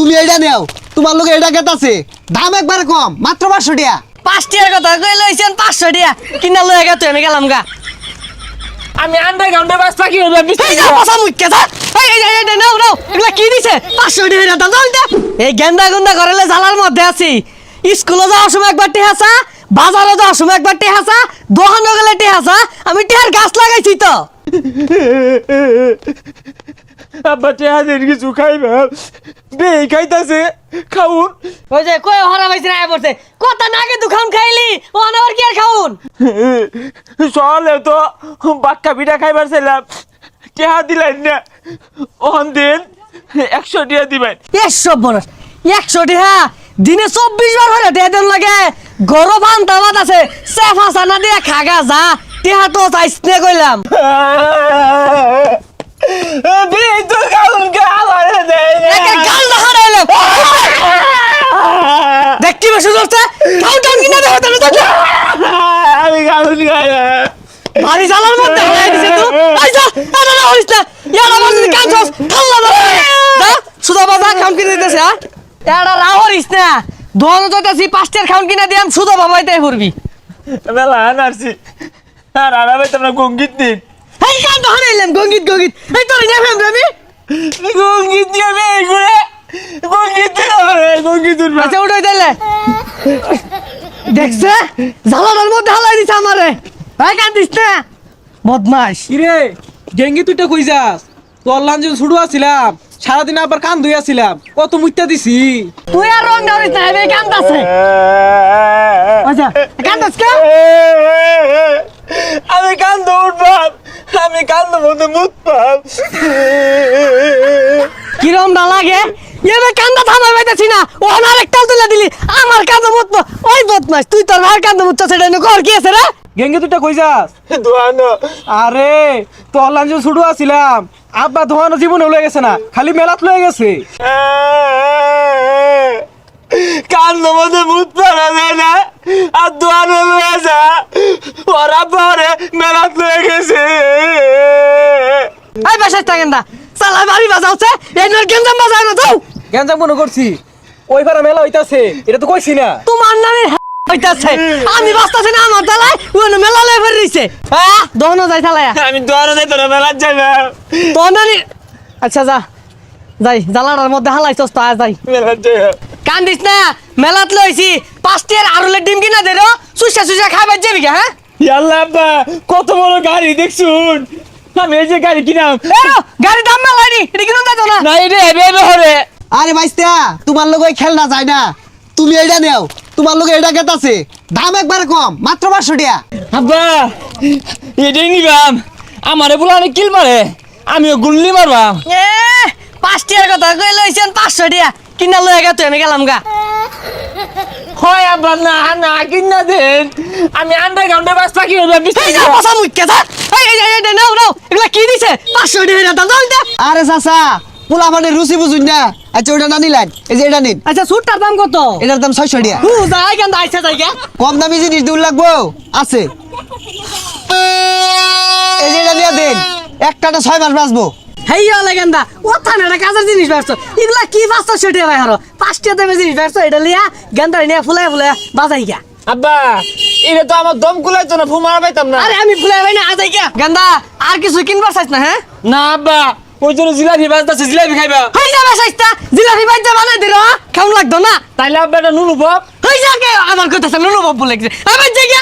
তুমি এইটা নেও, তোমার লোকে এটা গেতাছে, দাম একবার কম, মাত্র 500 টাকা। 5 টাকার কথা কই লইছেন 500 টাকা কিনা লয়ে গেছে আমি গেলাম গা। আমি আন্ডারগ্রাউন্ডে বাস পাখি হইলাম এই যা পয়সা মুইকে যা। এই নাও নাও এগুলা কি দিছে 500 টাকা দাম দাও দে। এই গেন্দা গন্দা করেলে জালার মধ্যে আছি। স্কুলে যাওয়ার সময় একবার টেহাসা, বাজারে যাওয়ার সময় একবার টেহাসা, দোকানে গেলে টেহাসা, আমি টেহার গাছ লাগাইছি তো। আব্বা টেহাদের কিছু খাইবা বে খাইতাছে খাউন। ওই যে কই হারা হইছে না পড়ছে কথা নাকে দুখান খাইলি ও আবার কি আর খাউন। চলে তো বাক্কা পিঠা খাইবার ছিলাম, টেহা দিলেন না, ওহন দিন 100 টাকা দিবেন। 100 বড় 100 টাকা দিনে 24 বার হলে দেন লাগে। গরো ভান্তা ভাত আছে সেফা সানা দিয়ে খাগা যা টেহা তো চাইছ নে কইলাম। তো খাউন খাওয়ারে দেয় একে গাল না হারাইলে দেখি বসে যাচ্ছে খাও টান কিনা দেখো তাহলে আমি খাউন খাই ভারী জালার মধ্যে হয়ে দিছে তো। আইসা এটা না হইছ না ইয়ারা বসে কাঁচস খাল্লা না দা সুদা বাবা খাউন কিনে দিতেছে হ্যাঁ এটা রাহরিস না দোন যতাছি 5 টাকার খাউন কিনা দিয়াম সুদা বাবাই তাই করবি। মেলা আনারছি আর আরামে তোমরা গঙ্গিত দিন এই কান তো হারাইলাম গঙ্গিত গঙ্গিত এই তোর না ফেম আমি গঙ্গিত দিয়ে বের করে গঙ্গিত আচ্ছা উঠে দিলে দেখছে জালার মধ্যে হালাই দিছে আমারে ভাই কান দিস না বদমাশ। কিরে গেঙ্গি তুইটা কই যাস? তোর লাঞ্জে ছুটু আছিলাম, সারাদিন আবার কান ধুই আছিলাম, কত মুইতা দিছি। তুই আর রং দাওরিস না এই কান্দাছে। আচ্ছা কান্দাস কে আমি কান্দ উঠবাম, আমি কান্দ মধ্যে মুখ পাম। কিরম না লাগে এবে কান্দা থামাই পাইতাছি না ও আমার একটা তুলে দিলি আমার কান্দা মত ওই বদমাশ তুই তোর ভাই কান্দা মত সেটা নে কর কি আছে রে। গেঙ্গি তুইটা কই যাস? দোয়ানো আরে তোর লাঞ্জে ছুটু আছিলাম, আব্বা ধোয়ানো জীবনে লয়ে গেছে না, খালি মেলাত লয়ে গেছে। কান্দ মধ্যে মুখ পারা যায় না, আর দোয়ানো লয়ে যা ওরা পরে মেলাত লয়ে গেছে। এই বেশটা গেন্দা সালা বাড়ি বাজাওছে এই নর গেন্দাম বাজায় না তো গেঞ্জাম মনে করছি ওই পারা মেলা হইতাছে, এটা তো কইছি না। তোমার নামে হইতাছে আমি বাস্তাছি না আমার দালাই ওই মেলা লয়ে ফের রইছে হ্যাঁ দহনো যাই চালায়া আমি দোয়ানো যাই তোরা মেলাত যাই না, তোর নানি আচ্ছা যা যাই জালার মধ্যে হালাইছস তো যাই মেলাত যাই না। কান্দিস না মেলাত লইছি 5 টাকার আরুলের ডিম কিনা দে রো সুসা সুসা খাইবার যাবি কে হ্যাঁ ইয়াল্লা আব্বা কত বড় গাড়ি দেখছুন, আমি এই যে গাড়ি কিনাম। এরো গাড়ি দাম মেলাইনি এটা কিনো যাইতো না না এটা হেবে হেবে হরে। আরে ভাইস্তা, তোমার লোকে খেলনা যায় না, তুমি এইটা নেও, তোমার লোকে এটা গেতাছে, দাম একবার কম, মাত্র 500 টাকা। আব্বা এটাই নিবাম, আমারে বলে অনেক কিল মারে, আমিও গুল্লি মারবাম। এ 5 টাকার কথা কই লইছেন 500 টাকা কিনা লয়ে গেছে আমি গেলাম গা। হয় আব্বা না না কিনা দেন, আমি আন্ডারগ্রাউন্ডে বাস পাখি হইলাম। এই যা পয়সা মুইকে যা। এই নাও নাও এগুলা কি দিছে 500 টাকা দাম দাও দে। আরে চাচা, পোলা মানে রুচি বুঝুন না, আচ্ছা ওটা না নিলেন, এই যে এটা নিন, আচ্ছা সুটটার দাম কত? এটার দাম 600 টাকা। যাই কেন আইছে জায়গা কম দামি জিনিস দূর লাগবো আছে, এই যে এটা নিয়ে দেন, একটাটা 6 মাস বাঁচবো। হেইয়া লাগেন্দা ও থানাটা কাজের জিনিস বেরছো এগুলা কি 500 টাকা ভাই হারো 5 টাকা দামের জিনিস বেরছো এটা লিয়া গেন্দা নিয়ে ফুলায় ফুলায় বাজাই গা। আব্বা এটা তো আমার দম কুলাইতো না, ফুমারা পাইতাম না। আরে আমি ফুলায় ভাই না আজাই গা গেন্দা আর কিছু কিনবার চাইছ না হ্যাঁ না আব্বা ওই জন্য জিলাপি বাজতাছে, জিলাপি খাইবা। হই যাবে চাইতা জিলাপি বাইজা বানাই দিরো খাউন লাগতো না তাইলে আব্বা এটা নুনু বাপ। হই যাকে আমার কথা শুনুন বাবু লাগছে আমার জায়গা